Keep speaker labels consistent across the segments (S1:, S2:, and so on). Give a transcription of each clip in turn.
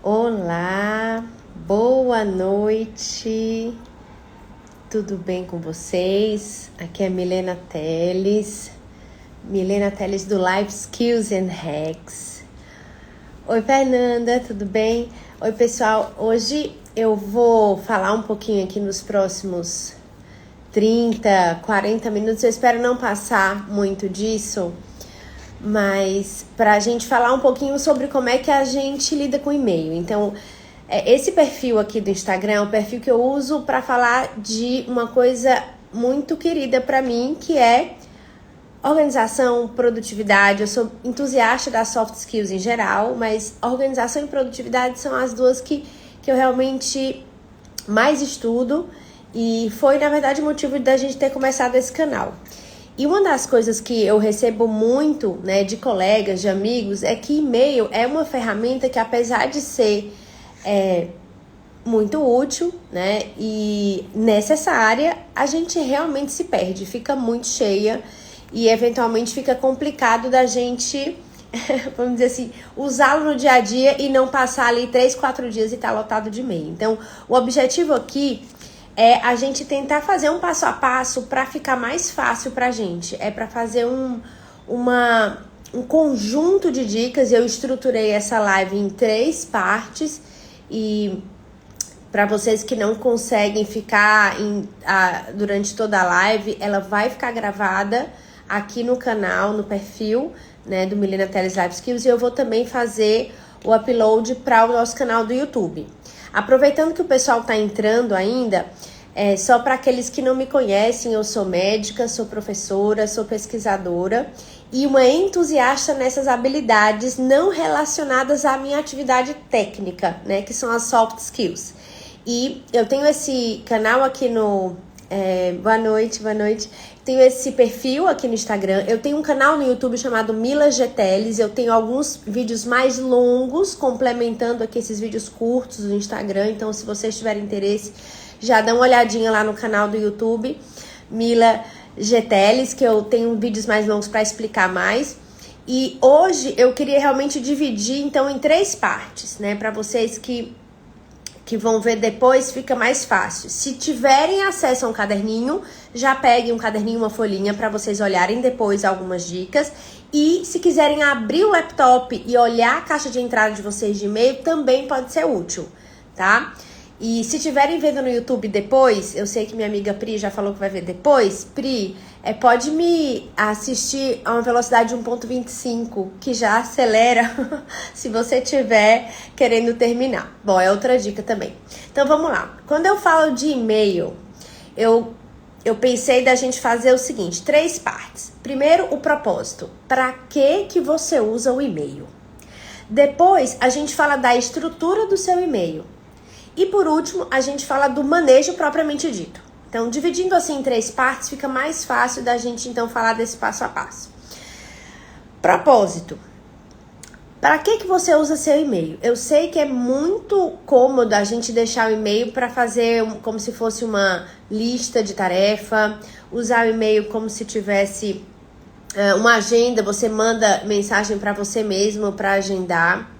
S1: Olá, boa noite, tudo bem com vocês? Aqui é Milena Teles do Life Skills and Hacks. Oi, Fernanda, tudo bem? Oi, pessoal, hoje eu vou falar um pouquinho aqui nos próximos 30, 40 minutos, eu espero não passar muito disso, mas para a gente falar um pouquinho sobre como é que a gente lida com e-mail. Então, esse perfil aqui do Instagram é um perfil que eu uso para falar de uma coisa muito querida para mim, que é organização, produtividade. Eu sou entusiasta das soft skills em geral, mas organização e produtividade são as duas que eu realmente mais estudo, e foi, na verdade, o motivo da gente ter começado esse canal. E uma das coisas que eu recebo muito, né, de colegas, de amigos, é que e-mail é uma ferramenta que, apesar de ser muito útil, né, e necessária, a gente realmente se perde, fica muito cheia e eventualmente fica complicado da gente, vamos dizer assim, usá-lo no dia a dia e não passar ali 3, 4 dias e tá lotado de e-mail. Então, o objetivo aqui é a gente tentar fazer um passo a passo para ficar mais fácil pra gente. É para fazer um conjunto de dicas. Eu estruturei essa live em 3 partes, e para vocês que não conseguem ficar durante toda a live, ela vai ficar gravada aqui no canal, no perfil, né, do Milena Teles Life Skills, e eu vou também fazer o upload para o nosso canal do YouTube. Aproveitando que o pessoal está entrando ainda, só para aqueles que não me conhecem, eu sou médica, sou professora, sou pesquisadora e uma entusiasta nessas habilidades não relacionadas à minha atividade técnica, né, que são as soft skills. E eu tenho esse canal aqui no... boa noite. Tenho esse perfil aqui no Instagram. Eu tenho um canal no YouTube chamado Mila G. Teles. Eu tenho alguns vídeos mais longos, complementando aqui esses vídeos curtos do Instagram. Então, se vocês tiverem interesse, já dá uma olhadinha lá no canal do YouTube, Mila G. Teles, que eu tenho vídeos mais longos para explicar mais. E hoje eu queria realmente dividir, então, em 3 partes, né? Para vocês que vão ver depois, fica mais fácil. Se tiverem acesso a um caderninho, já peguem um caderninho, uma folhinha, para vocês olharem depois algumas dicas. E se quiserem abrir o laptop e olhar a caixa de entrada de vocês de e-mail, também pode ser útil, tá? E se estiverem vendo no YouTube depois, eu sei que minha amiga Pri já falou que vai ver depois. Pri, pode me assistir a uma velocidade de 1.25, que já acelera se você estiver querendo terminar. Bom, é outra dica também. Então vamos lá. Quando eu falo de e-mail, eu pensei da gente fazer o seguinte, 3 partes. Primeiro, o propósito. Para que você usa o e-mail? Depois, a gente fala da estrutura do seu e-mail. E por último, a gente fala do manejo propriamente dito. Então, dividindo assim em 3 partes, fica mais fácil da gente então falar desse passo a passo. Propósito. Para que você usa seu e-mail? Eu sei que é muito cômodo a gente deixar o e-mail para fazer como se fosse uma lista de tarefa, usar o e-mail como se tivesse uma agenda, você manda mensagem para você mesmo para agendar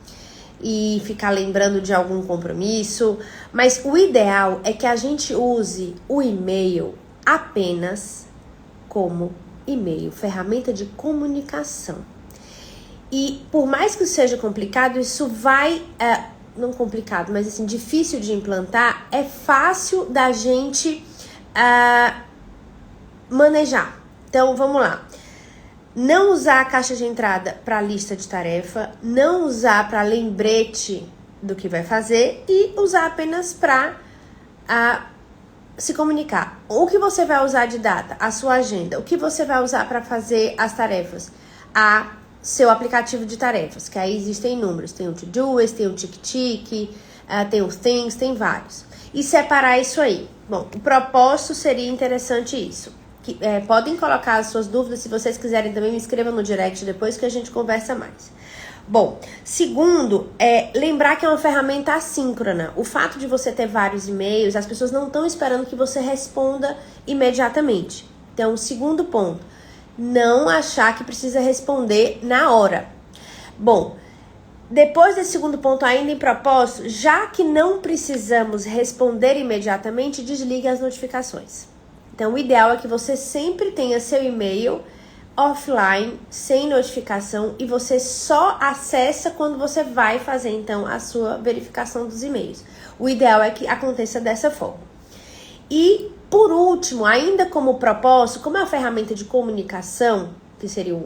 S1: e ficar lembrando de algum compromisso, mas o ideal é que a gente use o e-mail apenas como e-mail, ferramenta de comunicação. E por mais que seja complicado, isso vai, não complicado, mas assim, difícil de implantar, é fácil da gente manejar. Então, vamos lá. Não usar a caixa de entrada para lista de tarefa, não usar para lembrete do que vai fazer e usar apenas para se comunicar. O que você vai usar de data? A sua agenda. O que você vai usar para fazer as tarefas? Seu aplicativo de tarefas, que aí existem números. Tem o To-Doist, tem o Tic-Tic, tem o Things, tem vários. E separar isso aí. Bom, o propósito seria interessante isso. Podem colocar as suas dúvidas, se vocês quiserem também me escrevam no direct depois que a gente conversa mais. Bom, segundo, lembrar que é uma ferramenta assíncrona. O fato de você ter vários e-mails, as pessoas não estão esperando que você responda imediatamente. Então, segundo ponto, não achar que precisa responder na hora. Bom, Depois desse segundo ponto, ainda em propósito, já que não precisamos responder imediatamente, desligue as notificações. Então, o ideal é que você sempre tenha seu e-mail offline, sem notificação, e você só acessa quando você vai fazer, então, a sua verificação dos e-mails. O ideal é que aconteça dessa forma. E, por último, ainda como propósito, como é uma ferramenta de comunicação, que seria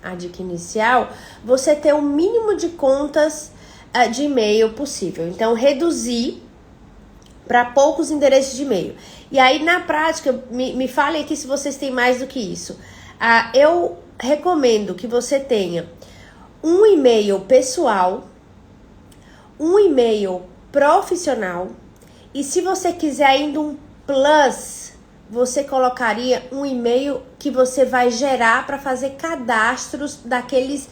S1: a dica inicial, você ter o mínimo de contas de e-mail possível. Então, reduzir para poucos endereços de e-mail. E aí, na prática, me falem aqui se vocês têm mais do que isso. Eu recomendo que você tenha um e-mail pessoal, um e-mail profissional, e se você quiser ainda um plus, você colocaria um e-mail que você vai gerar para fazer cadastros daqueles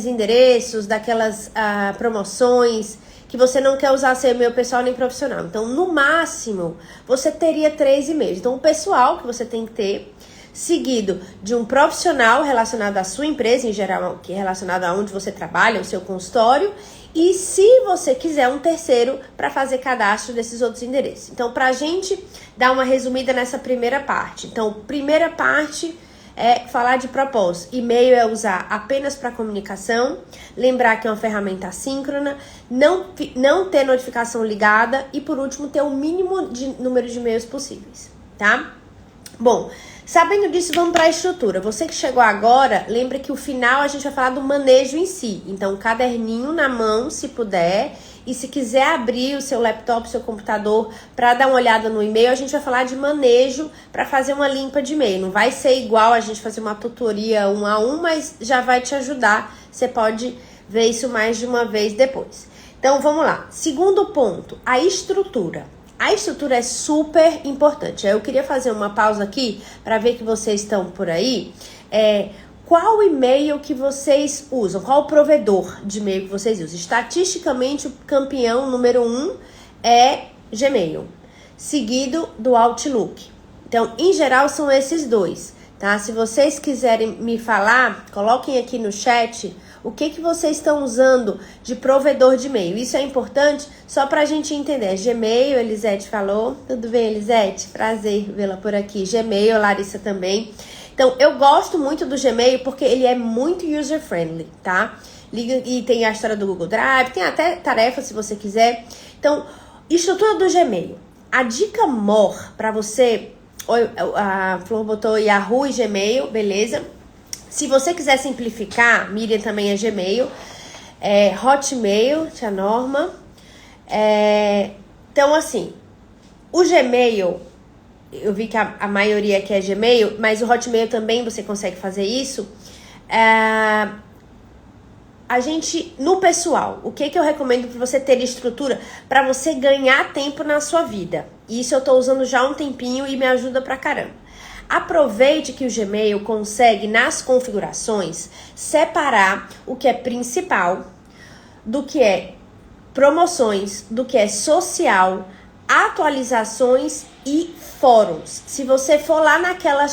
S1: endereços, daquelas promoções, que você não quer usar seu e-mail pessoal nem profissional. Então, no máximo, você teria 3 e-mails. Então, o pessoal que você tem que ter, seguido de um profissional relacionado à sua empresa, em geral, que é relacionado a onde você trabalha, o seu consultório, e se você quiser um terceiro para fazer cadastro desses outros endereços. Então, para a gente dar uma resumida nessa primeira parte. Então, primeira parte é falar de propósito. E-mail é usar apenas para comunicação, lembrar que é uma ferramenta assíncrona, não ter notificação ligada e, por último, ter o mínimo de número de e-mails possíveis, tá? Bom, sabendo disso, vamos para a estrutura. Você que chegou agora, lembra que o final a gente vai falar do manejo em si. Então, caderninho na mão, se puder. E se quiser abrir o seu laptop, o seu computador, para dar uma olhada no e-mail, a gente vai falar de manejo para fazer uma limpa de e-mail. Não vai ser igual a gente fazer uma tutoria 1 a 1, mas já vai te ajudar. Você pode ver isso mais de uma vez depois. Então, vamos lá. Segundo ponto, a estrutura. A estrutura é super importante. Eu queria fazer uma pausa aqui para ver que vocês estão por aí. Qual e-mail que vocês usam? Qual o provedor de e-mail que vocês usam? Estatisticamente, o campeão número 1 é Gmail, seguido do Outlook. Então, em geral, são esses dois, tá? Se vocês quiserem me falar, coloquem aqui no chat o que vocês estão usando de provedor de e-mail. Isso é importante só para a gente entender. Gmail, Elisete falou. Tudo bem, Elisete? Prazer vê-la por aqui. Gmail, Larissa também. Então, eu gosto muito do Gmail porque ele é muito user-friendly, tá? E tem a história do Google Drive, tem até tarefa se você quiser. Então, estrutura do Gmail. A dica mor para você... A Flor botou Yahoo e Gmail, beleza? Se você quiser simplificar, Miriam também é Gmail. Hotmail, tia Norma. Então, assim, o Gmail... Eu vi que a maioria aqui é Gmail, mas o Hotmail também você consegue fazer isso. A gente, no pessoal, o que eu recomendo para você ter estrutura para você ganhar tempo na sua vida? Isso eu tô usando já há um tempinho e me ajuda pra caramba. Aproveite que o Gmail consegue, nas configurações, separar o que é principal, do que é promoções, do que é social, atualizações e fóruns. Se você for lá naquela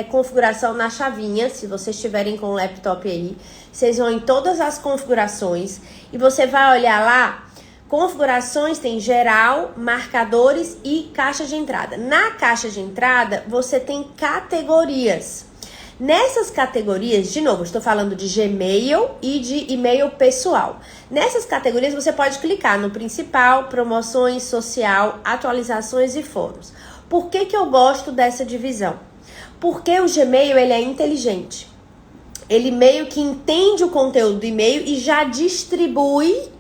S1: configuração na chavinha, se vocês estiverem com o laptop aí, vocês vão em todas as configurações e você vai olhar lá, configurações tem geral, marcadores e caixa de entrada. Na caixa de entrada, você tem categorias. Nessas categorias, de novo, estou falando de Gmail e de e-mail pessoal. Nessas categorias, você pode clicar no principal, promoções, social, atualizações e fóruns. Por que eu gosto dessa divisão? Porque o Gmail, ele é inteligente. Ele meio que entende o conteúdo do e-mail e já distribui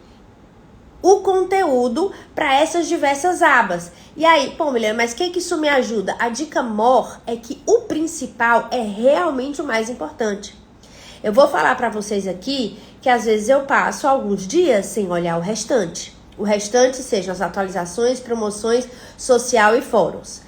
S1: o conteúdo para essas diversas abas. E aí, pô, Milena, mas o que isso me ajuda? A dica mor é que o principal é realmente o mais importante. Eu vou falar para vocês aqui que às vezes eu passo alguns dias sem olhar o restante. O restante sejam as atualizações, promoções, social e fóruns.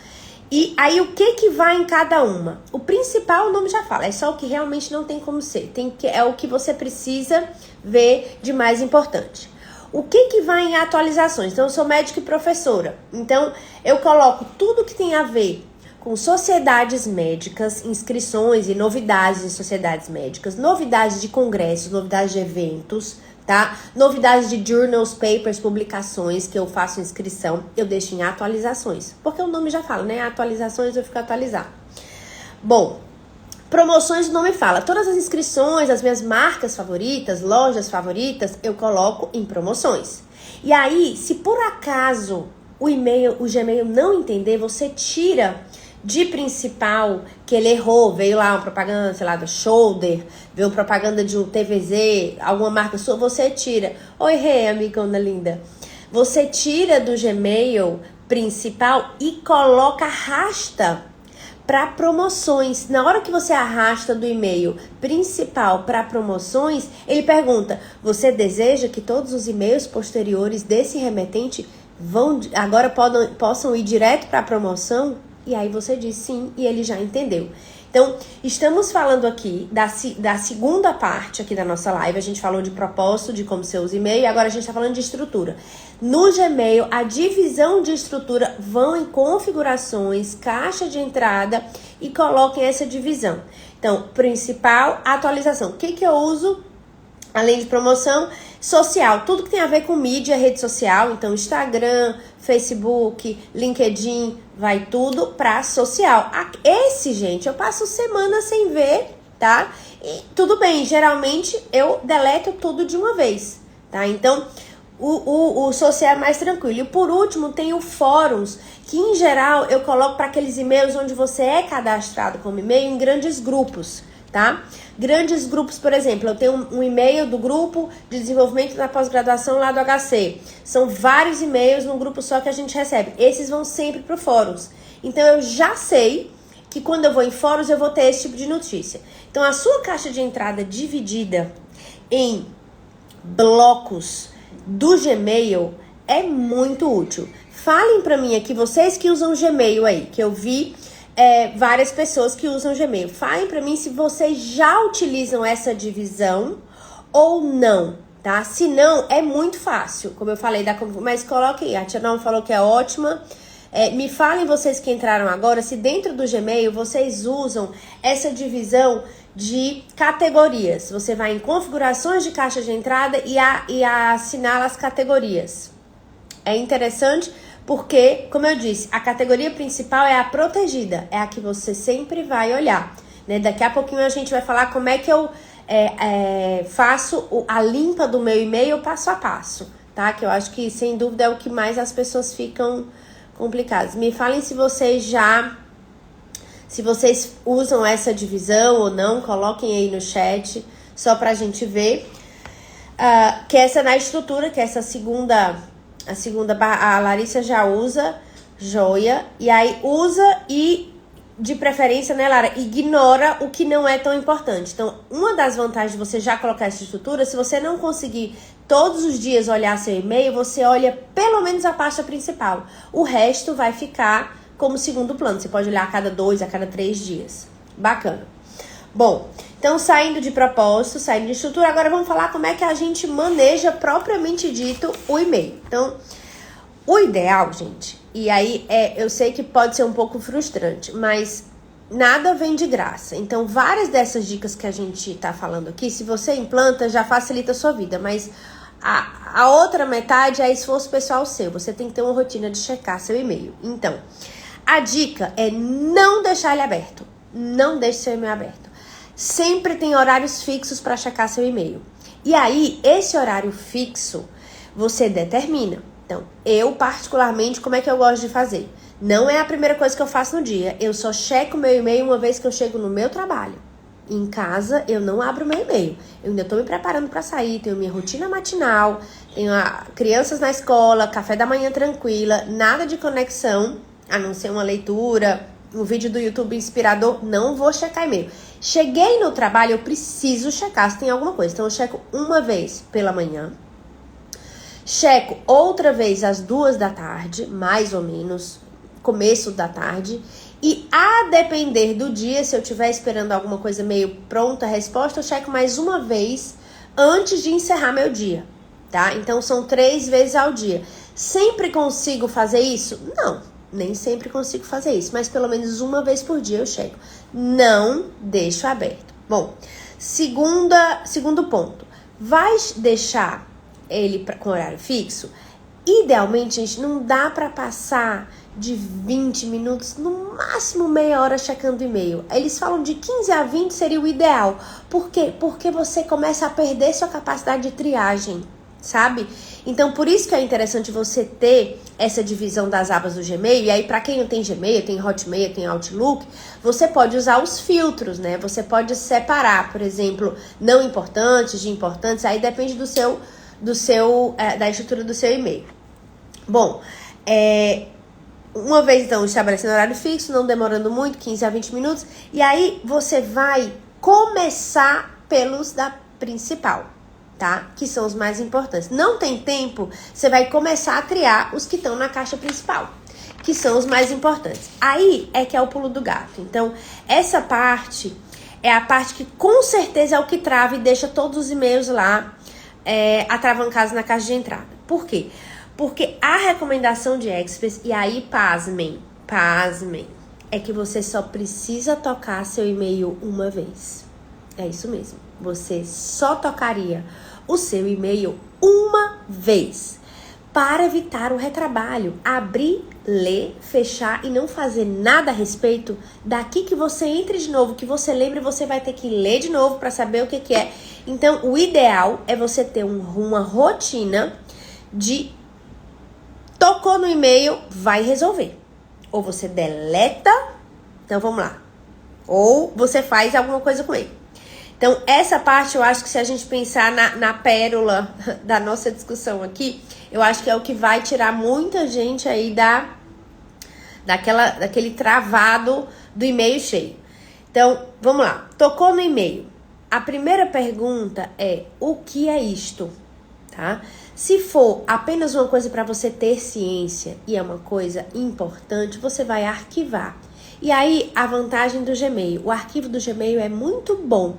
S1: E aí, o que vai em cada uma? O principal, o nome já fala, é só o que realmente não tem como ser. É o que você precisa ver de mais importante. O que vai em atualizações? Então, eu sou médica e professora. Então, eu coloco tudo que tem a ver com sociedades médicas, inscrições e novidades de sociedades médicas, novidades de congressos, novidades de eventos, tá? Novidades de journals, papers, publicações que eu faço inscrição, eu deixo em atualizações, porque o nome já fala, né? Atualizações eu fico atualizado. Bom, promoções o nome fala, todas as inscrições, as minhas marcas favoritas, lojas favoritas, eu coloco em promoções. E aí, se por acaso o Gmail não entender, você tira de principal que ele errou, veio lá uma propaganda, sei lá, do Shoulder, veio propaganda de um TVZ, alguma marca sua, você tira. Oi, Rê, amigona linda. Você tira do Gmail principal e coloca, arrasta para promoções. Na hora que você arrasta do e-mail principal para promoções, ele pergunta, você deseja que todos os e-mails posteriores desse remetente agora possam ir direto para a promoção? E aí você diz sim, e ele já entendeu. Então, estamos falando aqui da segunda parte aqui da nossa live. A gente falou de propósito, de como você usa e-mail, e agora a gente está falando de estrutura. No Gmail, a divisão de estrutura vão em configurações, caixa de entrada e coloquem essa divisão. Então, principal, atualização. O que eu uso? Além de promoção, social, tudo que tem a ver com mídia, rede social, então Instagram, Facebook, LinkedIn, vai tudo pra social. Esse, gente, eu passo semana sem ver, tá? E tudo bem, geralmente eu deleto tudo de uma vez, tá? Então, o social é mais tranquilo. E por último, tem o fóruns, que em geral eu coloco para aqueles e-mails onde você é cadastrado como e-mail em grandes grupos, tá? Grandes grupos, por exemplo, eu tenho um e-mail do grupo de desenvolvimento da pós-graduação lá do HC. São vários e-mails num grupo só que a gente recebe. Esses vão sempre para o fóruns. Então, eu já sei que quando eu vou em fóruns, eu vou ter esse tipo de notícia. Então, a sua caixa de entrada dividida em blocos do Gmail é muito útil. Falem para mim aqui, vocês que usam Gmail aí, que eu vi várias pessoas que usam Gmail. Falem para mim se vocês já utilizam essa divisão ou não, tá? Se não, é muito fácil, como eu falei, mas coloque aí. A Tia Norma falou que é ótima. Me falem vocês que entraram agora, se dentro do Gmail vocês usam essa divisão de categorias. Você vai em configurações de caixa de entrada e assinala as categorias. É interessante porque, como eu disse, a categoria principal é a protegida, é a que você sempre vai olhar, né? Daqui a pouquinho a gente vai falar como é que eu faço a limpa do meu e-mail passo a passo, tá? Que eu acho que, sem dúvida, é o que mais as pessoas ficam complicadas. Me falem se vocês usam essa divisão ou não, coloquem aí no chat, só pra gente ver. Que essa na estrutura, que essa a Larissa já usa, joia, e aí usa e, de preferência, né, Lara, ignora o que não é tão importante. Então, uma das vantagens de você já colocar essa estrutura, se você não conseguir todos os dias olhar seu e-mail, você olha pelo menos a pasta principal. O resto vai ficar como segundo plano. Você pode olhar a cada 2, a cada 3 dias. Bacana. Bom, então saindo de propósito, saindo de estrutura, agora vamos falar como é que a gente maneja propriamente dito o e-mail. Então, o ideal, gente, e aí eu sei que pode ser um pouco frustrante, mas nada vem de graça. Então, várias dessas dicas que a gente tá falando aqui, se você implanta, já facilita a sua vida, mas a outra metade é esforço pessoal seu. Você tem que ter uma rotina de checar seu e-mail. Então, a dica é não deixar ele aberto. Não deixe seu e-mail aberto. Sempre tem horários fixos para checar seu e-mail. E aí, esse horário fixo, você determina. Então, eu particularmente, como é que eu gosto de fazer? Não é a primeira coisa que eu faço no dia. Eu só checo meu e-mail uma vez que eu chego no meu trabalho. Em casa, eu não abro meu e-mail. Eu ainda tô me preparando para sair, tenho minha rotina matinal, tenho crianças na escola, café da manhã tranquila, nada de conexão, a não ser uma leitura, um vídeo do YouTube inspirador, não vou checar e-mail. Cheguei no trabalho, eu preciso checar se tem alguma coisa. Então, eu checo uma vez pela manhã. Checo outra vez às 2 da tarde, mais ou menos, começo da tarde. E a depender do dia, se eu estiver esperando alguma coisa meio pronta a resposta, eu checo mais uma vez antes de encerrar meu dia, tá? Então, são 3 vezes ao dia. Sempre consigo fazer isso? Não. Nem sempre consigo fazer isso, mas pelo menos uma vez por dia eu chego. Não deixo aberto. Bom, segundo ponto. Vai deixar ele com horário fixo? Idealmente, gente, não dá para passar de 20 minutos, no máximo meia hora checando e-mail. Eles falam de 15 a 20 seria o ideal. Por quê? Porque você começa a perder sua capacidade de triagem, sabe? Então, por isso que é interessante você ter essa divisão das abas do Gmail. E aí, para quem não tem Gmail, tem Hotmail, tem Outlook, você pode usar os filtros, né? Você pode separar, por exemplo, não importantes de importantes. Aí depende da estrutura do seu e-mail. Bom, uma vez então estabelecendo horário fixo, não demorando muito, 15 a 20 minutos, e aí você vai começar pelos da principal, tá? Que são os mais importantes. Não tem tempo, você vai começar a triar os que estão na caixa principal, que são os mais importantes. Aí é que é o pulo do gato. Então, essa parte é a parte que com certeza é o que trava e deixa todos os e-mails lá atravancados na caixa de entrada. Por quê? Porque a recomendação de Express, e aí pasmem, é que você só precisa tocar seu e-mail uma vez. É isso mesmo. Você só tocaria o seu e-mail uma vez para evitar o retrabalho. Abrir, ler, fechar e não fazer nada a respeito. Daqui que você entre de novo, que você lembre, você vai ter que ler de novo para saber o que é. Então, o ideal é você ter uma rotina de tocou no e-mail, vai resolver. Ou você deleta, então vamos lá. Ou você faz alguma coisa com ele. Então, essa parte eu acho que se a gente pensar na pérola da nossa discussão aqui, eu acho que é o que vai tirar muita gente aí daquele travado do e-mail cheio. Então, vamos lá. Tocou no e-mail. A primeira pergunta é: o que é isto? Tá? Se for apenas uma coisa para você ter ciência e é uma coisa importante, você vai arquivar. E aí, a vantagem do Gmail. O arquivo do Gmail é muito bom,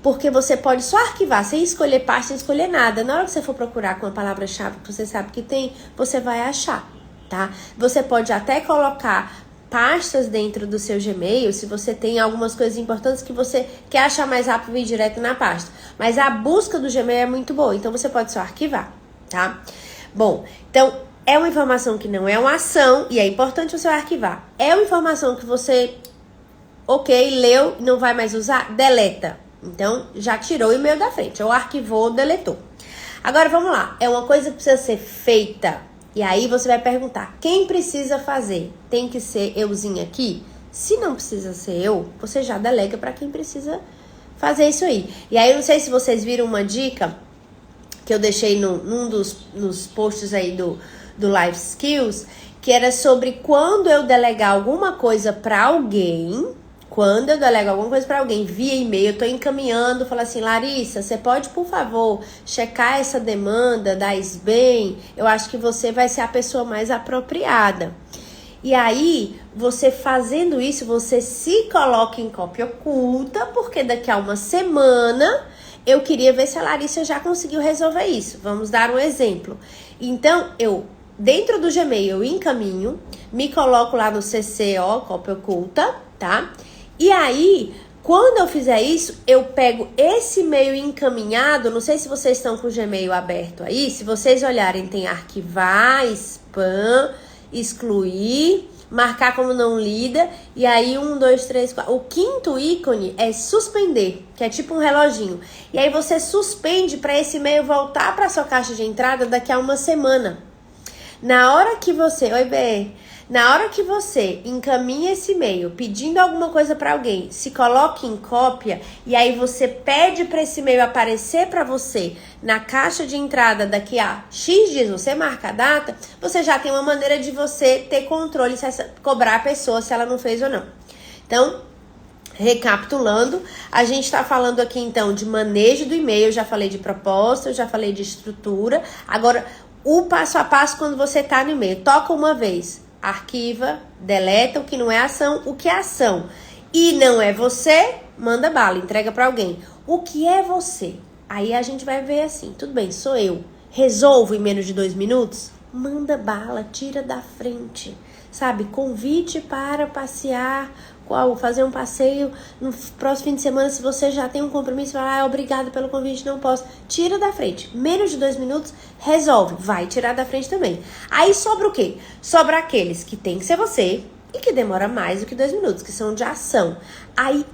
S1: porque você pode só arquivar, sem escolher parte, sem escolher nada. Na hora que você for procurar com a palavra-chave que você sabe que tem, você vai achar, tá? Você pode até colocar pastas dentro do seu Gmail, se você tem algumas coisas importantes que você quer achar mais rápido e ir direto na pasta. Mas a busca do Gmail é muito boa, então você pode só arquivar, tá? Bom, então é uma informação que não é uma ação e é importante você arquivar. É uma informação que você, leu e não vai mais usar, deleta. Então, já tirou o e-mail da frente, ou arquivou ou deletou. Agora, vamos lá, é uma coisa que precisa ser feita. E aí você vai perguntar, quem precisa fazer? Tem que ser euzinho aqui? Se não precisa ser eu, você já delega para quem precisa fazer isso aí. E aí eu não sei se vocês viram uma dica que eu deixei num dos posts aí do Life Skills, que era sobre quando eu delegar alguma coisa para alguém, via e-mail, eu tô encaminhando, falo assim, Larissa, você pode, por favor, checar essa demanda da SBEM? Eu acho que você vai ser a pessoa mais apropriada. E aí, você fazendo isso, você se coloca em cópia oculta, porque daqui a uma semana eu queria ver se a Larissa já conseguiu resolver isso. Vamos dar um exemplo. Então, dentro do Gmail, eu encaminho, me coloco lá no CC, cópia oculta, tá? E aí, quando eu fizer isso, eu pego esse e-mail encaminhado, não sei se vocês estão com o Gmail aberto aí, se vocês olharem, tem arquivar, spam, excluir, marcar como não lida, e aí 1, 2, 3, 4. O quinto ícone é suspender, que é tipo um reloginho. E aí você suspende para esse e-mail voltar para sua caixa de entrada daqui a uma semana. Na hora que você encaminha esse e-mail pedindo alguma coisa para alguém, se coloque em cópia e aí você pede para esse e-mail aparecer para você na caixa de entrada daqui a X dias, você marca a data, você já tem uma maneira de você ter controle, cobrar a pessoa se ela não fez ou não. Então, recapitulando, a gente está falando aqui então de manejo do e-mail, eu já falei de proposta, eu já falei de estrutura, agora o passo a passo quando você está no e-mail, toca uma vez, arquiva, deleta o que não é ação, o que é ação. E não é você, manda bala, entrega para alguém. O que é você? Aí a gente vai ver assim, tudo bem, sou eu. Resolvo em menos de 2 minutos? Manda bala, tira da frente. sabe? Convite para passear, fazer um passeio no próximo fim de semana. Se você já tem um compromisso, fala, obrigado pelo convite, não posso. Tira da frente. Menos de 2 minutos, resolve. Vai tirar da frente também. Aí sobra o quê? Sobra aqueles que tem que ser você e que demora mais do que 2 minutos, que são de ação. Aí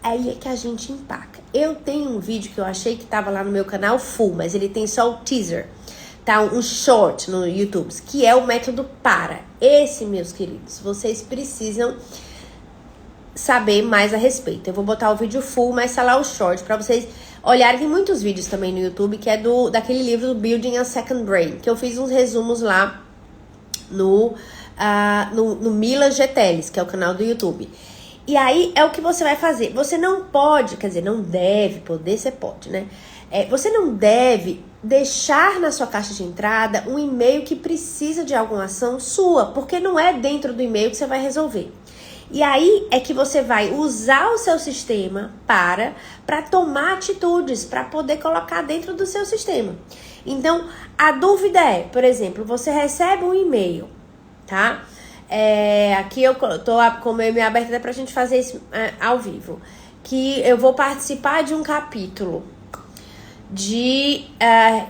S1: aí é que a gente empaca. Eu tenho um vídeo que eu achei que tava lá no meu canal full, mas ele tem só o teaser. Tá, um short no YouTube, que é o método PARA. Esse, meus queridos, vocês precisam saber mais a respeito. Eu vou botar o vídeo full, mas tá lá o short pra vocês olharem. Tem muitos vídeos também no YouTube, que é daquele livro do Building a Second Brain, que eu fiz uns resumos lá no Mila Geteles, que é o canal do YouTube. E aí é o que você vai fazer. Você não pode, quer dizer, não deve, poder você pode, né? Você não deve deixar na sua caixa de entrada um e-mail que precisa de alguma ação sua, porque não é dentro do e-mail que você vai resolver. E aí é que você vai usar o seu sistema para tomar atitudes, para poder colocar dentro do seu sistema. Então, a dúvida é, por exemplo, você recebe um e-mail, tá? Aqui eu tô com o meu e-mail aberto até pra gente fazer isso ao vivo. Que eu vou participar de um capítulo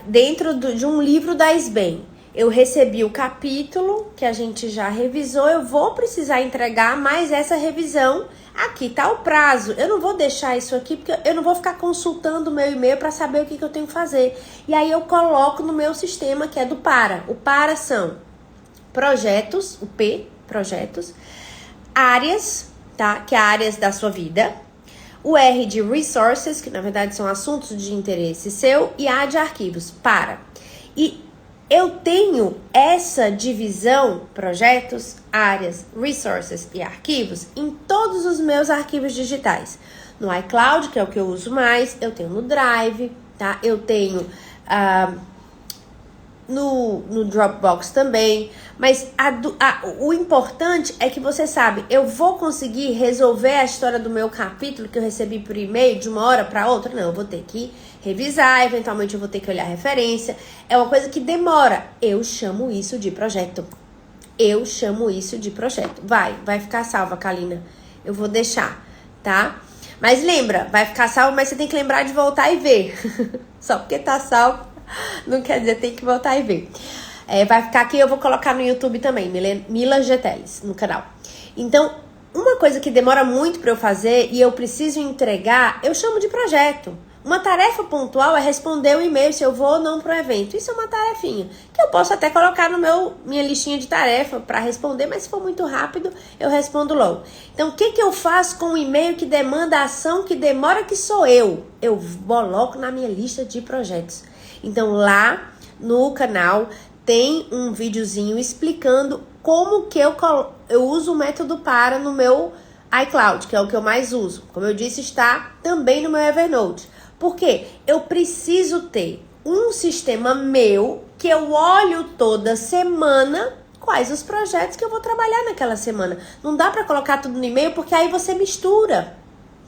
S1: dentro de um livro da SBEM. Eu recebi o capítulo que a gente já revisou, eu vou precisar entregar mais essa revisão. Aqui tá o prazo. Eu não vou deixar isso aqui porque eu não vou ficar consultando o meu e-mail para saber o que eu tenho que fazer. E aí eu coloco no meu sistema, que é do PARA. O PARA são projetos, o P, projetos, áreas, tá? Que é áreas da sua vida. O R de resources, que na verdade são assuntos de interesse seu, e A de arquivos, para. E eu tenho essa divisão, projetos, áreas, resources e arquivos, em todos os meus arquivos digitais. No iCloud, que é o que eu uso mais, eu tenho no Drive, tá? Eu tenho no Dropbox também. Mas o importante é que você sabe, eu vou conseguir resolver a história do meu capítulo que eu recebi por e-mail de uma hora para outra? Não, eu vou ter que revisar, eventualmente eu vou ter que olhar a referência. É uma coisa que demora. Eu chamo isso de projeto. Vai ficar salva, Kalina. Eu vou deixar, tá? Mas lembra, vai ficar salvo, mas você tem que lembrar de voltar e ver. Só porque tá salvo, não quer dizer tem que voltar e ver. Vai ficar aqui, eu vou colocar no YouTube também, Mila Geteles, no canal. Então, uma coisa que demora muito para eu fazer e eu preciso entregar, eu chamo de projeto. Uma tarefa pontual é responder o e-mail se eu vou ou não para o evento. Isso é uma tarefinha, que eu posso até colocar no minha listinha de tarefa para responder, mas se for muito rápido, eu respondo logo. Então, o que eu faço com o e-mail que demanda ação, que demora, que sou eu? Eu coloco na minha lista de projetos. Então, lá no canal tem um videozinho explicando como que eu uso o método PARA no meu iCloud, que é o que eu mais uso. Como eu disse, está também no meu Evernote. Porque eu preciso ter um sistema meu que eu olho toda semana quais os projetos que eu vou trabalhar naquela semana. Não dá para colocar tudo no e-mail porque aí você mistura,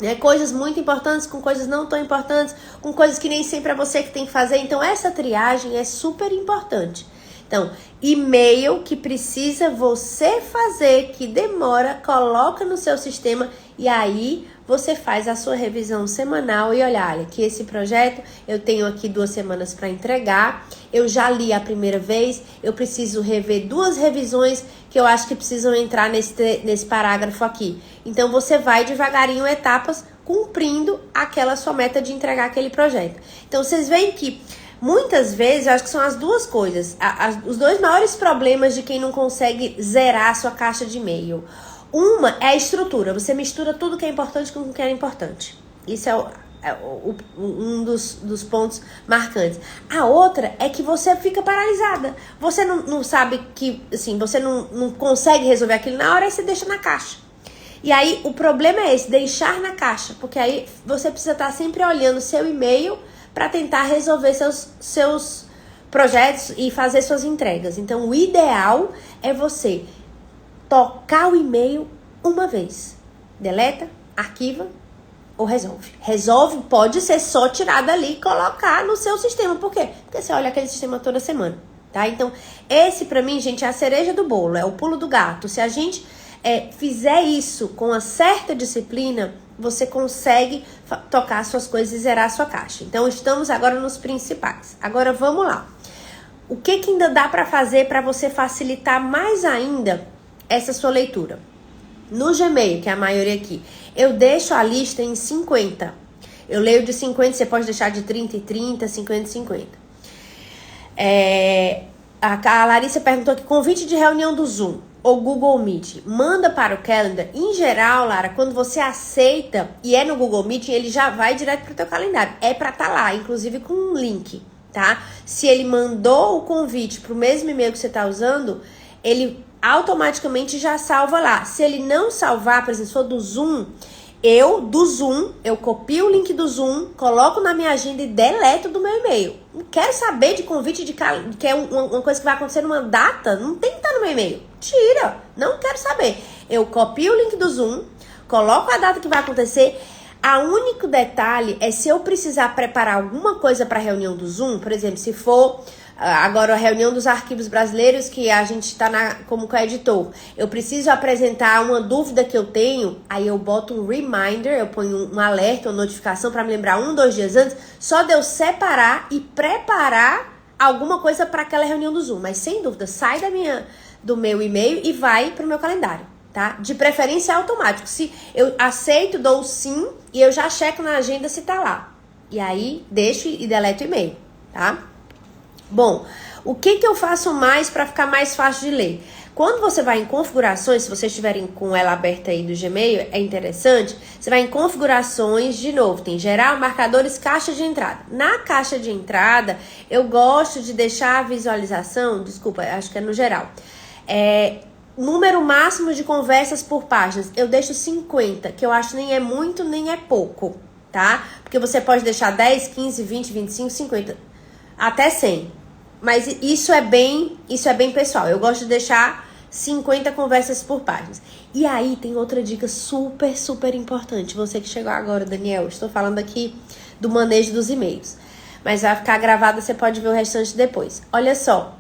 S1: né? Coisas muito importantes com coisas não tão importantes, com coisas que nem sempre é você que tem que fazer. Então essa triagem é super importante. Então, e-mail que precisa você fazer, que demora, coloca no seu sistema e aí você faz a sua revisão semanal e olha que esse projeto eu tenho aqui 2 semanas para entregar, eu já li a primeira vez, eu preciso rever 2 revisões que eu acho que precisam entrar nesse parágrafo aqui. Então, você vai devagarinho, etapas, cumprindo aquela sua meta de entregar aquele projeto. Então, vocês veem que muitas vezes, eu acho que são as 2 coisas, os 2 maiores problemas de quem não consegue zerar a sua caixa de e-mail. Uma é a estrutura, você mistura tudo que é importante com o que é importante. Isso é um dos pontos marcantes. A outra é que você fica paralisada. Você não sabe que, assim, você não consegue resolver aquilo na hora e você deixa na caixa. E aí, o problema é esse, deixar na caixa, porque aí você precisa estar sempre olhando seu e-mail para tentar resolver seus projetos e fazer suas entregas. Então, o ideal é você tocar o e-mail uma vez. Deleta, arquiva ou resolve. Resolve pode ser só tirar dali e colocar no seu sistema. Por quê? Porque você olha aquele sistema toda semana. tá? Então, esse pra mim, gente, é a cereja do bolo, é o pulo do gato. Se a gente fizer isso com uma certa disciplina, você consegue tocar suas coisas e zerar a sua caixa. Então, estamos agora nos principais. Agora, vamos lá. O que ainda dá pra fazer pra você facilitar mais ainda essa sua leitura? No Gmail, que é a maioria aqui, eu deixo a lista em 50. Eu leio de 50, você pode deixar de 30 em 30, 50 em 50. A Larissa perguntou aqui, convite de reunião do Zoom ou Google Meet, manda para o Calendar. Em geral, Lara, quando você aceita e é no Google Meet, ele já vai direto para o teu calendário. É para estar lá, inclusive com um link, tá? Se ele mandou o convite para o mesmo e-mail que você está usando, ele automaticamente já salva lá. Se ele não salvar, por exemplo, se for do Zoom, eu copio o link do Zoom, coloco na minha agenda e deleto do meu e-mail. Não quero saber de convite que é uma coisa que vai acontecer numa data, não tem que estar no meu e-mail. Tira, não quero saber. Eu copio o link do Zoom, coloco a data que vai acontecer. O único detalhe é se eu precisar preparar alguma coisa para a reunião do Zoom, por exemplo, se for agora a reunião dos arquivos brasileiros, que a gente está como co-editor, eu preciso apresentar uma dúvida que eu tenho, aí eu boto um reminder, eu ponho um alerta, uma notificação para me lembrar 1-2 dias antes, só de eu separar e preparar alguma coisa para aquela reunião do Zoom. Mas sem dúvida, sai do meu e-mail e vai para o meu calendário, tá? De preferência automático. Se eu aceito, dou sim e eu já checo na agenda se tá lá. E aí, deixo e deleto o e-mail, tá? Bom, o que eu faço mais para ficar mais fácil de ler? Quando você vai em configurações, se vocês estiverem com ela aberta aí do Gmail, é interessante, você vai em configurações, de novo, tem geral, marcadores, caixa de entrada. Na caixa de entrada, eu gosto de deixar a visualização, desculpa, acho que é no geral, número máximo de conversas por páginas, eu deixo 50, que eu acho nem é muito, nem é pouco, tá? Porque você pode deixar 10, 15, 20, 25, 50, até 100. Mas isso é bem pessoal. Eu gosto de deixar 50 conversas por páginas. E aí tem outra dica super, super importante. Você que chegou agora, Daniel, estou falando aqui do manejo dos e-mails. Mas vai ficar gravado, você pode ver o restante depois. Olha só,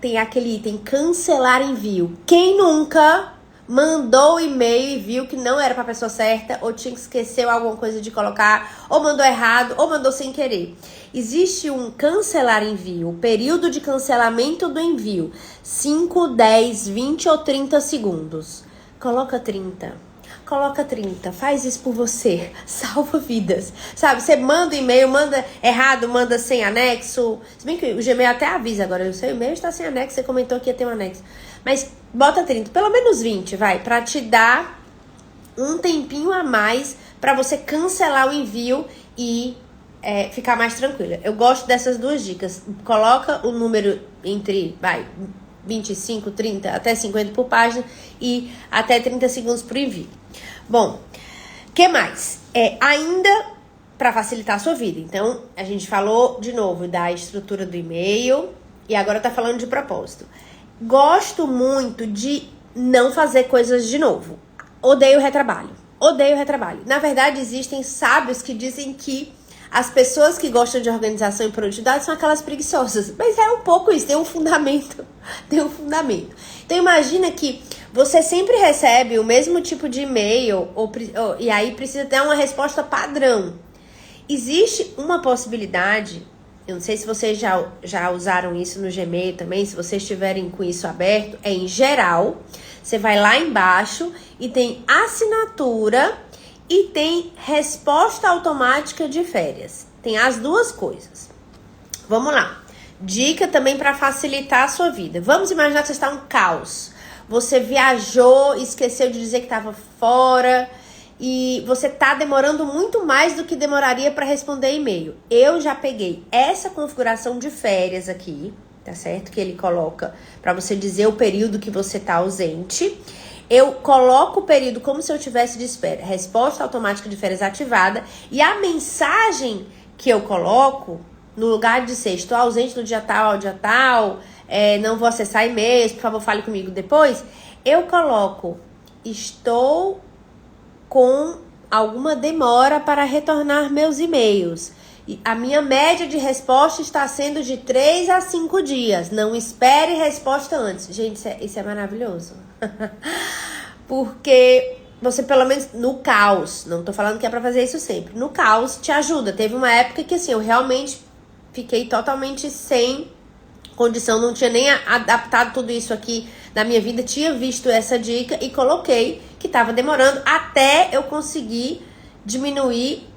S1: tem aquele item cancelar envio. Quem nunca mandou o e-mail e viu que não era para a pessoa certa, ou tinha que esqueceu alguma coisa de colocar, ou mandou errado, ou mandou sem querer? Existe um cancelar envio, o período de cancelamento do envio, 5, 10, 20 ou 30 segundos. Coloca 30. Coloca 30, faz isso por você, salva vidas, sabe? Você manda o e-mail, manda errado, manda sem anexo. Se bem que o Gmail até avisa agora, o seu e-mail está sem anexo, você comentou que ia ter um anexo. Mas bota 30, pelo menos 20, vai, pra te dar um tempinho a mais pra você cancelar o envio e ficar mais tranquila. Eu gosto dessas duas dicas. Coloca o número entre, 25, 30, até 50 por página e até 30 segundos por envio. Bom, o que mais? Ainda para facilitar a sua vida. Então, a gente falou de novo da estrutura do e-mail e agora tá falando de propósito. Gosto muito de não fazer coisas de novo. Odeio retrabalho. Na verdade, existem sábios que dizem que as pessoas que gostam de organização e produtividade são aquelas preguiçosas. Mas é um pouco isso, tem um fundamento. Então imagina que você sempre recebe o mesmo tipo de e-mail e aí precisa ter uma resposta padrão. Existe uma possibilidade, eu não sei se vocês já usaram isso no Gmail também, se vocês estiverem com isso aberto, em geral, você vai lá embaixo e tem assinatura e tem resposta automática de férias. Tem as duas coisas. Vamos lá. Dica também para facilitar a sua vida. Vamos imaginar que você está um caos. Você viajou, esqueceu de dizer que estava fora e você está demorando muito mais do que demoraria para responder e-mail. Eu já peguei essa configuração de férias aqui, tá certo? Que ele coloca para você dizer o período que você está ausente. Eu coloco o período como se eu tivesse de espera. Resposta automática de férias ativada. E a mensagem que eu coloco, no lugar de ser estou ausente no dia tal ao dia tal, não vou acessar e-mails, por favor, fale comigo depois, eu coloco estou com alguma demora para retornar meus e-mails. E a minha média de resposta está sendo de 3 a 5 dias. Não espere resposta antes. Gente, isso é maravilhoso. Porque você, pelo menos no caos, não tô falando que é pra fazer isso sempre, no caos te ajuda. Teve uma época que assim, eu realmente fiquei totalmente sem condição, não tinha nem adaptado tudo isso aqui na minha vida, tinha visto essa dica e coloquei que tava demorando até eu conseguir diminuir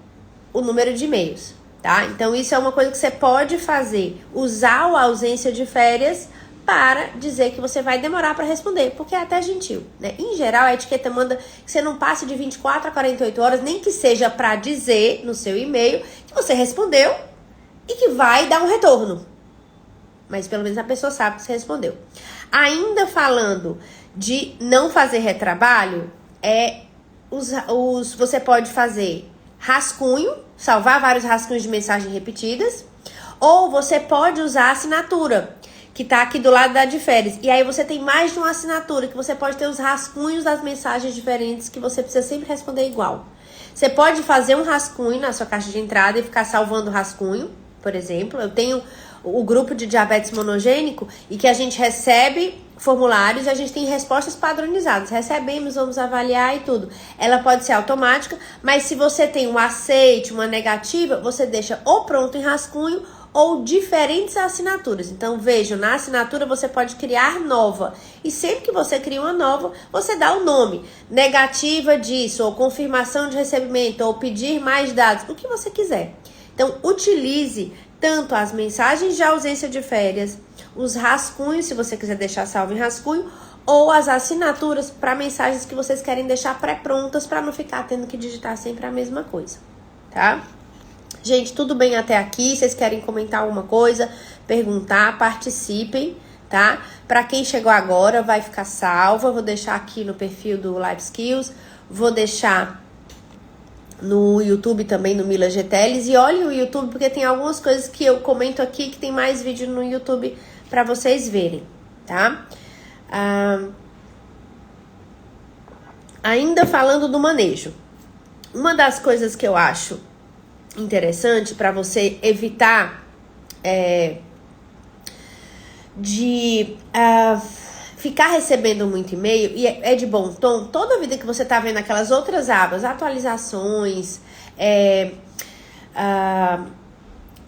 S1: o número de e-mails, tá? Então isso é uma coisa que você pode fazer, usar a ausência de férias para dizer que você vai demorar para responder, porque é até gentil, né? Em geral, a etiqueta manda que você não passe de 24 a 48 horas, nem que seja para dizer no seu e-mail que você respondeu e que vai dar um retorno. Mas pelo menos a pessoa sabe que você respondeu. Ainda falando de não fazer retrabalho, você pode fazer rascunho, salvar vários rascunhos de mensagens repetidas, ou você pode usar a assinatura, que tá aqui do lado da de férias. E aí você tem mais de uma assinatura, que você pode ter os rascunhos das mensagens diferentes, que você precisa sempre responder igual. Você pode fazer um rascunho na sua caixa de entrada e ficar salvando o rascunho, por exemplo. Eu tenho o grupo de diabetes monogênico e que a gente recebe formulários e a gente tem respostas padronizadas. Recebemos, vamos avaliar e tudo. Ela pode ser automática, mas se você tem um aceite, uma negativa, você deixa ou pronto em rascunho ou diferentes assinaturas. Então, vejam, na assinatura você pode criar nova. E sempre que você cria uma nova, você dá o nome. Negativa disso, ou confirmação de recebimento, ou pedir mais dados, o que você quiser. Então, utilize tanto as mensagens de ausência de férias, os rascunhos, se você quiser deixar salvo em rascunho, ou as assinaturas para mensagens que vocês querem deixar pré-prontas para não ficar tendo que digitar sempre a mesma coisa, tá? Gente, tudo bem até aqui? Vocês querem comentar alguma coisa, perguntar, participem, tá? Para quem chegou agora, vai ficar salva. Vou deixar aqui no perfil do Life Skills, vou deixar no YouTube também, no Mila G. Teles. E olhem o YouTube, porque tem algumas coisas que eu comento aqui que tem mais vídeo no YouTube para vocês verem, tá? Ainda falando do manejo. Uma das coisas que eu acho interessante para você evitar de ficar recebendo muito e-mail, e é de bom tom, toda a vida que você tá vendo aquelas outras abas, atualizações,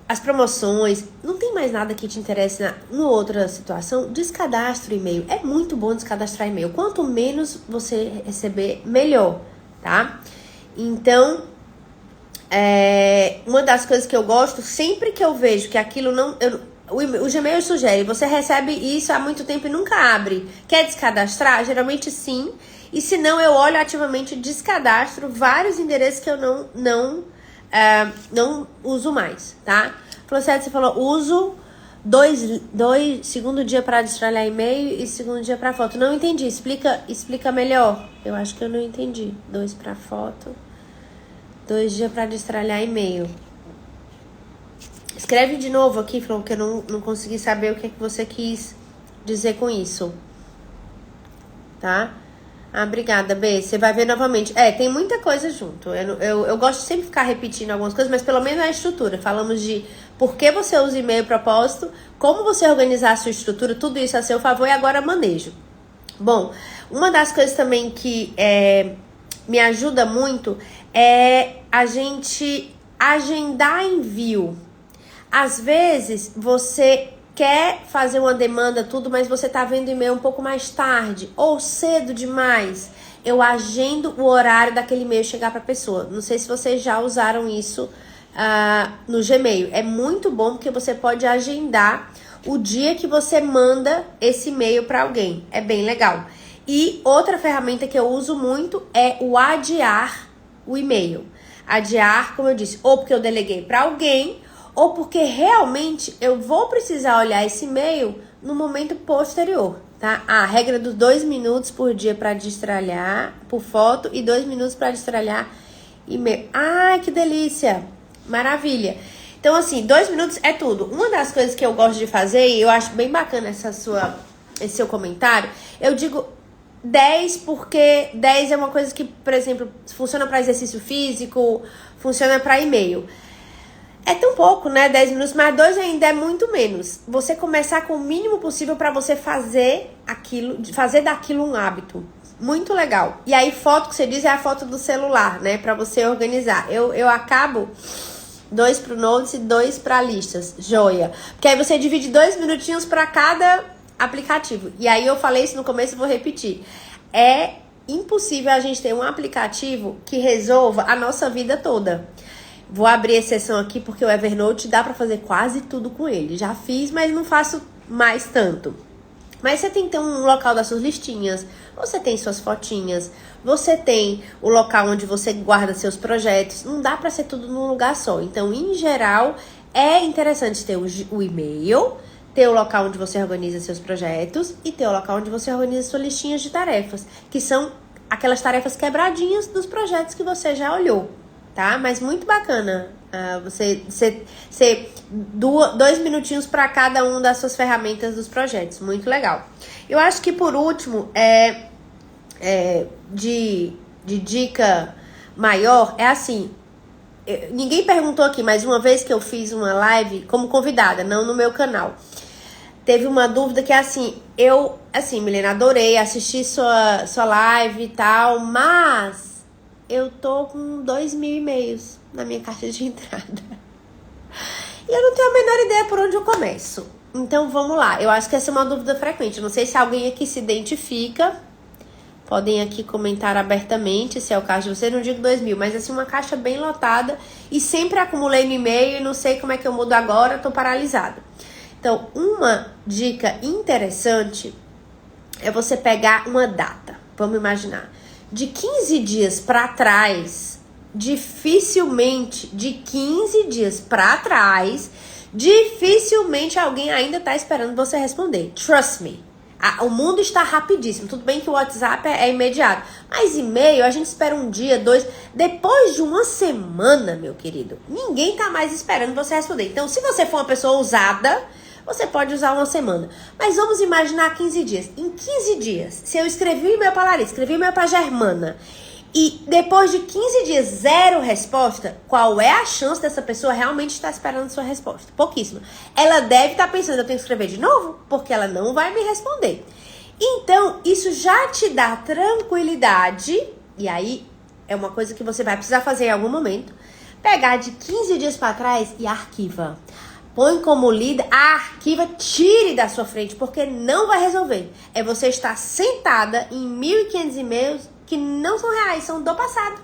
S1: as promoções, não tem mais nada que te interesse na outra situação, descadastra o e-mail. É muito bom descadastrar e-mail. Quanto menos você receber, melhor, tá? Então, uma das coisas que eu gosto, sempre que eu vejo que aquilo não... o Gmail sugere, você recebe isso há muito tempo e nunca abre. Quer descadastrar? Geralmente sim. E se não, eu olho ativamente, descadastro vários endereços que eu não uso mais, tá? Você falou, uso segundo dia para destralhar e-mail e segundo dia para foto. Não entendi, explica melhor. Eu acho que eu não entendi. 2 para foto, 2 dias para destralhar e-mail. Escreve de novo aqui, Flor, que eu não consegui saber o que é que você quis dizer com isso. Tá? Obrigada, B. Você vai ver novamente. Tem muita coisa junto. Eu gosto de sempre ficar repetindo algumas coisas, mas pelo menos a estrutura. Falamos de por que você usa e-mail propósito, como você organizar a sua estrutura, tudo isso a seu favor, e agora manejo. Bom, uma das coisas também que me ajuda muito é a gente agendar envio. Às vezes, você quer fazer uma demanda, tudo, mas você tá vendo e-mail um pouco mais tarde ou cedo demais. Eu agendo o horário daquele e-mail chegar para a pessoa. Não sei se vocês já usaram isso no Gmail. É muito bom porque você pode agendar o dia que você manda esse e-mail para alguém. É bem legal. E outra ferramenta que eu uso muito é o adiar o e-mail. Adiar, como eu disse, ou porque eu deleguei para alguém, ou porque realmente eu vou precisar olhar esse e-mail no momento posterior, tá? A regra dos 2 minutos por dia para destralhar por foto e 2 minutos para destralhar e-mail. Ai, que delícia! Maravilha! Então, assim, 2 minutos é tudo. Uma das coisas que eu gosto de fazer, e eu acho bem bacana esse seu comentário, eu digo 10 porque 10 é uma coisa que, por exemplo, funciona para exercício físico, funciona para e-mail. É tão pouco, né? 10 minutos, mas 2 ainda é muito menos. Você começar com o mínimo possível pra você fazer daquilo um hábito. Muito legal. E aí, foto que você diz é a foto do celular, né? Pra você organizar. Eu acabo 2 pro Notes e 2 pra listas. Joia. Porque aí você divide 2 minutinhos pra cada aplicativo. E aí eu falei isso no começo e vou repetir. É impossível a gente ter um aplicativo que resolva a nossa vida toda. Vou abrir exceção aqui porque o Evernote dá pra fazer quase tudo com ele. Já fiz, mas não faço mais tanto. Mas você tem que ter um local das suas listinhas, você tem suas fotinhas, você tem o local onde você guarda seus projetos. Não dá pra ser tudo num lugar só. Então, em geral, é interessante ter o e-mail, ter o local onde você organiza seus projetos e ter o local onde você organiza suas listinhas de tarefas, que são aquelas tarefas quebradinhas dos projetos que você já olhou, tá? Mas muito bacana você 2 minutinhos para cada uma das suas ferramentas dos projetos. Muito legal. Eu acho que por último, de dica maior, é assim. Ninguém perguntou aqui, mas uma vez que eu fiz uma live como convidada, não no meu canal, teve uma dúvida que é assim, Milena, adorei assistir sua live e tal, mas eu tô com 2.000 e-mails na minha caixa de entrada. E eu não tenho a menor ideia por onde eu começo. Então, vamos lá. Eu acho que essa é uma dúvida frequente. Eu não sei se alguém aqui se identifica. Podem aqui comentar abertamente, se é o caso de vocês. Não digo 2.000, mas assim, uma caixa bem lotada. E sempre acumulei no e-mail e não sei como é que eu mudo agora. Tô paralisada. Então, uma dica interessante é você pegar uma data. Vamos imaginar. De 15 dias pra trás, dificilmente, de 15 dias pra trás, dificilmente alguém ainda tá esperando você responder. Trust me. O mundo está rapidíssimo. Tudo bem que o WhatsApp é imediato. Mas e-mail, a gente espera um dia, 2. Depois de uma semana, meu querido, ninguém tá mais esperando você responder. Então, se você for uma pessoa ousada, você pode usar uma semana. Mas vamos imaginar 15 dias. Em 15 dias, se eu escrevi o e-mail para Larissa, escrevi o e-mail para Germana, e depois de 15 dias, 0 resposta, qual é a chance dessa pessoa realmente estar esperando sua resposta? Pouquíssima. Ela deve estar pensando, eu tenho que escrever de novo? Porque ela não vai me responder. Então, isso já te dá tranquilidade, e aí é uma coisa que você vai precisar fazer em algum momento, pegar de 15 dias para trás e arquiva. Põe como líder, arquiva, tire da sua frente, porque não vai resolver. É você estar sentada em 1.500 e-mails que não são reais, são do passado.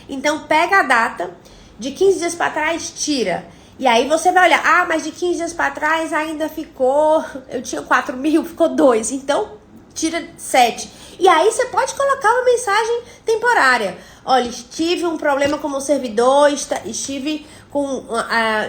S1: Então, pega a data, de 15 dias para trás, tira. E aí você vai olhar, mas de 15 dias para trás ainda ficou, eu tinha 4.000, ficou 2. Então, tira 7. E aí você pode colocar uma mensagem temporária. Olha, tive um problema com o meu servidor, estive com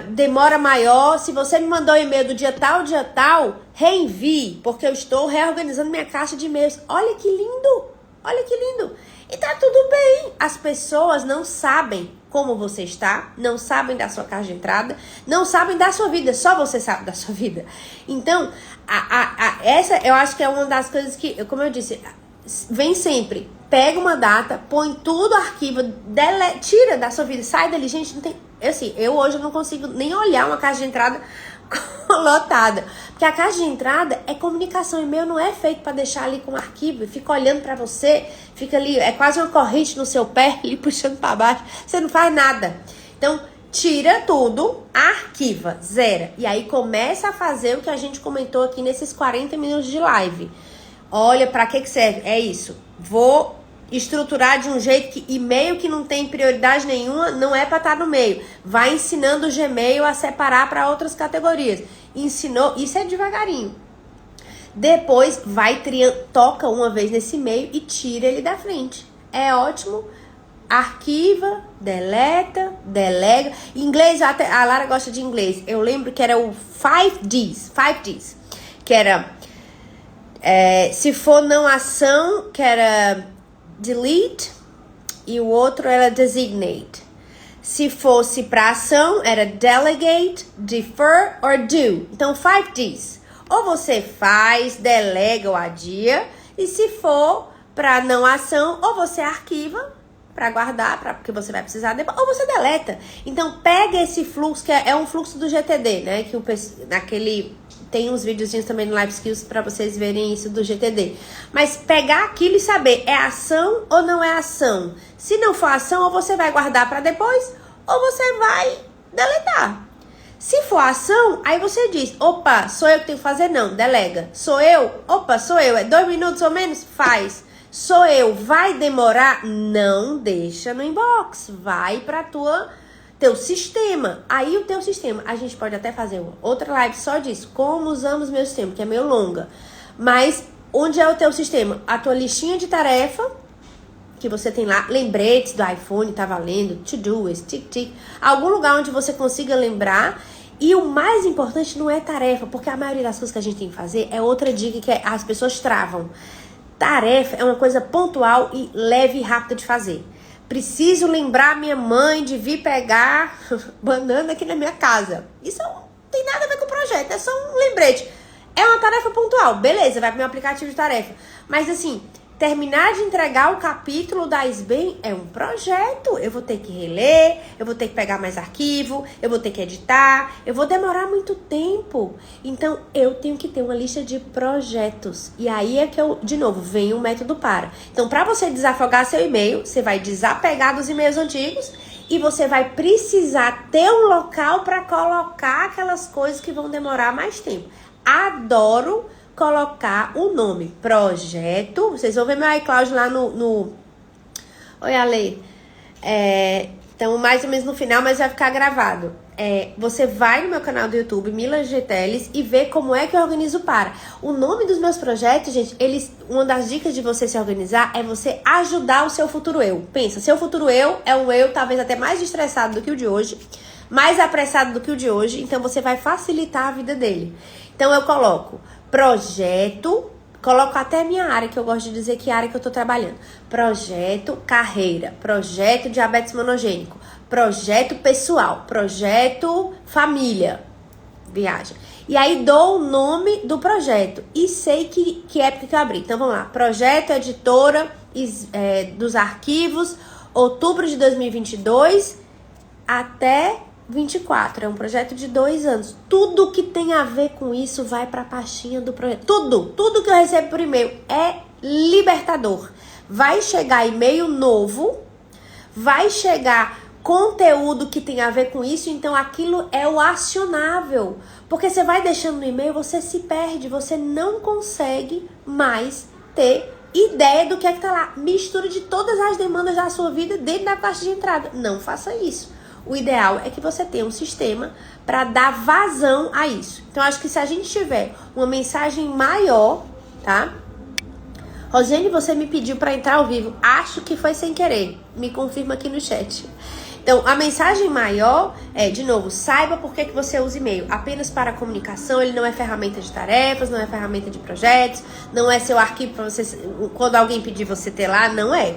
S1: demora maior. Se você me mandou um e-mail do dia tal, reenvie, porque eu estou reorganizando minha caixa de e-mails. Olha que lindo! Olha que lindo! E tá tudo bem. As pessoas não sabem como você está, não sabem da sua caixa de entrada, não sabem da sua vida, só você sabe da sua vida. Então, essa eu acho que é uma das coisas que, como eu disse, vem sempre. Pega uma data, põe tudo, arquiva, tira da sua vida, sai dali. Gente, não tem... Assim, eu hoje não consigo nem olhar uma caixa de entrada lotada. Porque a caixa de entrada é comunicação. E-mail não é feito para deixar ali com arquivo. Fica olhando para você, fica ali, é quase uma corrente no seu pé, ali puxando para baixo. Você não faz nada. Então, tira tudo, arquiva, zera. E aí começa a fazer o que a gente comentou aqui nesses 40 minutos de live. Olha, para que serve? É isso. Vou estruturar de um jeito que e-mail que não tem prioridade nenhuma não é para estar no meio. Vai ensinando o Gmail a separar para outras categorias. Ensinou, isso é devagarinho. Depois toca uma vez nesse e-mail e tira ele da frente. É ótimo. Arquiva, deleta, delega. Em inglês, a Lara gosta de inglês. Eu lembro que era o 5Ds, que era se for não ação, que era delete, e o outro era designate. Se fosse para ação, era delegate, defer or do. Então, 5Ds. Ou você faz, delega ou adia. E se for para não ação, ou você arquiva para guardar, porque você vai precisar depois, ou você deleta. Então, pega esse fluxo, que é um fluxo do GTD, né? Que tem uns videozinhos também no Life Skills para vocês verem isso do GTD. Mas pegar aquilo e saber, é ação ou não é ação? Se não for ação, ou você vai guardar para depois, ou você vai deletar. Se for ação, aí você diz, opa, sou eu que tenho que fazer? Não, delega. Sou eu? Opa, sou eu. É 2 minutos ou menos? Faz. Sou eu. Vai demorar? Não deixa no inbox. Vai para teu sistema. Aí o teu sistema, a gente pode até fazer outra live só disso, como usamos meu sistema, que é meio longa. Mas onde é o teu sistema? A tua listinha de tarefa, que você tem lá, lembretes do iPhone, tá valendo, to-do's, tic-tic, algum lugar onde você consiga lembrar. E o mais importante não é tarefa, porque a maioria das coisas que a gente tem que fazer é outra dica que as pessoas travam. Tarefa é uma coisa pontual e leve e rápida de fazer. Preciso lembrar minha mãe de vir pegar banana aqui na minha casa. Isso não tem nada a ver com o projeto, é só um lembrete. É uma tarefa pontual, beleza, vai pro meu aplicativo de tarefa. Mas assim, terminar de entregar o capítulo da SBEM é um projeto. Eu vou ter que reler, eu vou ter que pegar mais arquivo, eu vou ter que editar, eu vou demorar muito tempo. Então, eu tenho que ter uma lista de projetos. E aí é que de novo, vem o método para. Então, para você desafogar seu e-mail, você vai desapegar dos e-mails antigos e você vai precisar ter um local para colocar aquelas coisas que vão demorar mais tempo. Adoro colocar o nome projeto. Vocês vão ver meu iCloud lá no... Oi, Ale. Então, mais ou menos no final, mas vai ficar gravado. Você vai no meu canal do YouTube, Mila G. Teles, e vê como é que eu organizo para. O nome dos meus projetos, gente, uma das dicas de você se organizar é você ajudar o seu futuro eu. Pensa, seu futuro eu é um eu talvez até mais estressado do que o de hoje, mais apressado do que o de hoje, então você vai facilitar a vida dele. Então, eu coloco projeto, coloco até minha área, que eu gosto de dizer que é a área que eu tô trabalhando. Projeto carreira, projeto diabetes monogênico, projeto pessoal, projeto família, viagem. E aí dou o nome do projeto e sei que época que eu abri. Então vamos lá, projeto editora dos arquivos, outubro de 2022 até 24, é um projeto de 2 anos. Tudo que tem a ver com isso vai para a pastinha do projeto. Tudo que eu recebo por e-mail é libertador. Vai chegar e-mail novo, vai chegar conteúdo que tem a ver com isso, então aquilo é o acionável. Porque você vai deixando no e-mail, você se perde, você não consegue mais ter ideia do que é que tá lá. Mistura de todas as demandas da sua vida dentro da caixa de entrada. Não faça isso. O ideal é que você tenha um sistema para dar vazão a isso. Então, acho que se a gente tiver uma mensagem maior, tá? Rosane, você me pediu para entrar ao vivo. Acho que foi sem querer. Me confirma aqui no chat. Então, a mensagem maior é, de novo, saiba por que você usa e-mail. Apenas para comunicação, ele não é ferramenta de tarefas, não é ferramenta de projetos, não é seu arquivo para você, quando alguém pedir você ter lá, não é.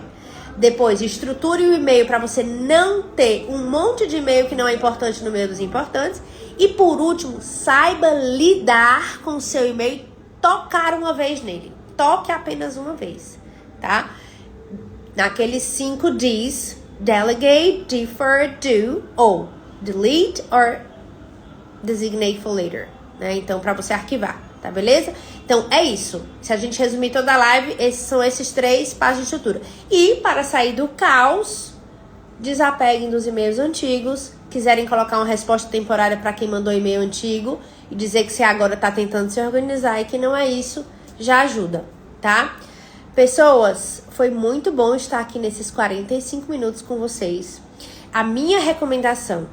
S1: Depois, estruture o e-mail para você não ter um monte de e-mail que não é importante no meio dos importantes. E por último, saiba lidar com o seu e-mail, tocar uma vez nele. Toque apenas uma vez, tá? Naqueles 5 Ds, delegate, defer, do, ou delete or designate for later, né? Então, para você arquivar, tá beleza? Então, é isso. Se a gente resumir toda a live, são esses 3 passos de estrutura. E, para sair do caos, desapeguem dos e-mails antigos. Quiserem colocar uma resposta temporária para quem mandou e-mail antigo e dizer que você agora está tentando se organizar e que não é isso, já ajuda, tá? Pessoas, foi muito bom estar aqui nesses 45 minutos com vocês. A minha recomendação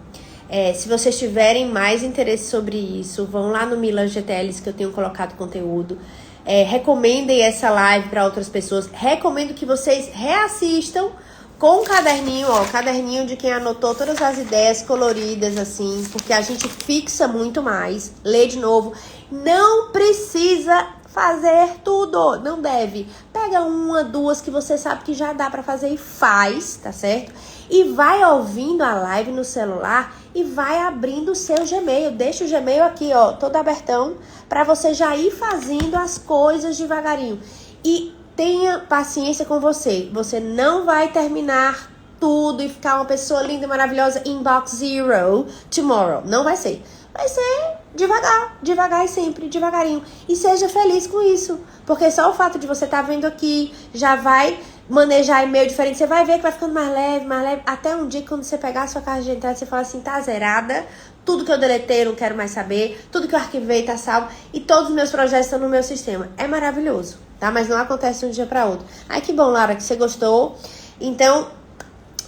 S1: se vocês tiverem mais interesse sobre isso, vão lá no Mila GTLs que eu tenho colocado conteúdo. Recomendem essa live para outras pessoas. Recomendo que vocês reassistam com um caderninho, ó, caderninho de quem anotou todas as ideias coloridas, assim, porque a gente fixa muito mais. Lê de novo. Não precisa fazer tudo, não deve. Pega 1, 2 que você sabe que já dá para fazer e faz, tá certo? E vai ouvindo a live no celular e vai abrindo o seu Gmail. Deixa o Gmail aqui, ó, todo abertão, para você já ir fazendo as coisas devagarinho. E tenha paciência com você. Você não vai terminar tudo e ficar uma pessoa linda, maravilhosa, inbox zero tomorrow. Não vai ser. Vai ser devagar, devagar e sempre, devagarinho. E seja feliz com isso. Porque só o fato de você estar vendo aqui já vai manejar e-mail diferente. Você vai ver que vai ficando mais leve. Até um dia que quando você pegar a sua caixa de entrada, você fala assim, tá zerada. Tudo que eu deletei, eu não quero mais saber. Tudo que eu arquivei tá salvo. E todos os meus projetos estão no meu sistema. É maravilhoso, tá? Mas não acontece de um dia para outro. Ai, que bom, Laura, que você gostou. Então,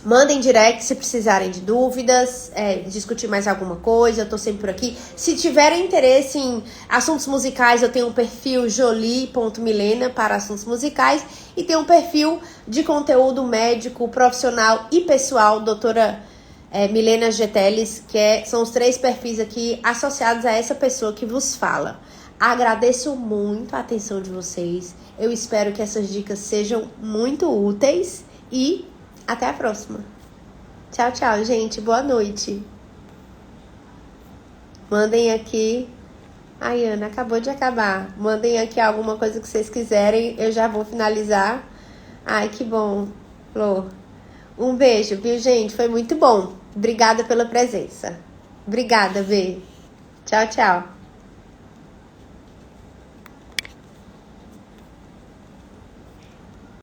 S1: mandem direct se precisarem de dúvidas, discutir mais alguma coisa, eu tô sempre por aqui. Se tiverem interesse em assuntos musicais, eu tenho um perfil jolie.milena para assuntos musicais e tenho um perfil de conteúdo médico, profissional e pessoal, doutora Milena G. Teles, que são os 3 perfis aqui associados a essa pessoa que vos fala. Agradeço muito a atenção de vocês, eu espero que essas dicas sejam muito úteis e até a próxima. Tchau, tchau, gente. Boa noite. Mandem aqui. Ai, Ana, acabou de acabar. Mandem aqui alguma coisa que vocês quiserem. Eu já vou finalizar. Ai, que bom, Flor. Um beijo, viu, gente? Foi muito bom. Obrigada pela presença. Obrigada, Bê. Tchau, tchau.